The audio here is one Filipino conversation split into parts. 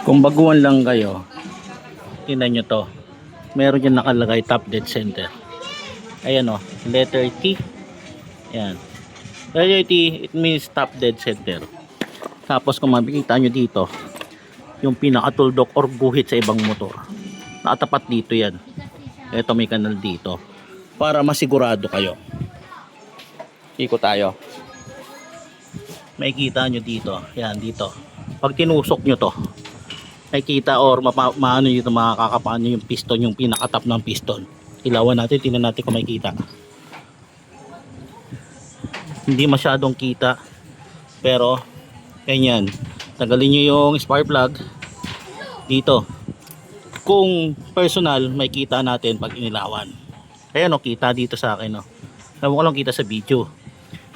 Kung baguhan lang kayo, tingnan nyo to. Meron dyan nakalagay top dead center. Ayan o, letter T. Ayan. Letter T, it means top dead center. Tapos kung makikita nyo dito, yung pinakatuldok or guhit sa ibang motor. Nakatapat dito yan. Ito may kanal dito. Para masigurado kayo. Ikot tayo. Makikita nyo dito. Yan, dito. Pag tinusok nyo to, makikita or maano dito, makakapaan nyo yung piston, yung pinakatap ng piston. Ilawan natin, tingnan natin kung makikita. Hindi masyadong kita. Pero, ganyan. Tanggalin nyo yung spark plug dito. Kung personal, makikita natin pag inilawan. Ayan o, kita dito sa akin o. Ewan ko lang kita sa video.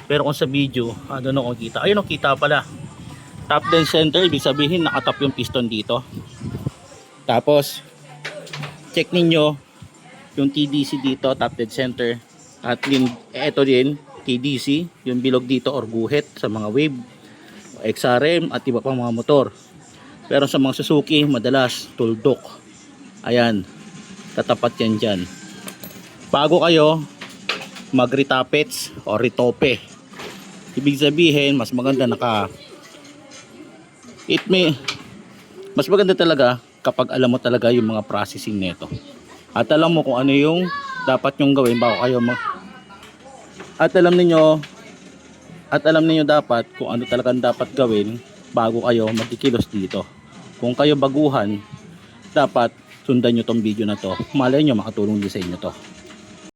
Pero kung sa video, ano no kung kita. Ayun o, kita pala. Top dead center, ibig sabihin nakatap yung piston dito. Tapos check ninyo yung TDC dito, top dead center. At ito din, TDC, yung bilog dito or guhit sa mga wave, XRM at iba pang mga motor. Pero sa mga Suzuki, madalas tuldok. Ayan, tatapat yan dyan. Bago kayo mag-retapets o retope, ibig sabihin mas maganda mas maganda talaga kapag alam mo talaga yung mga processing nito at alam mo kung ano yung dapat nyong gawin bago kayo at alam niyo dapat kung ano talagang dapat gawin bago kayo magkikilos dito. Kung kayo baguhan, dapat sundan nyo tong video na to. Malay nyo makatulong din sa inyo to.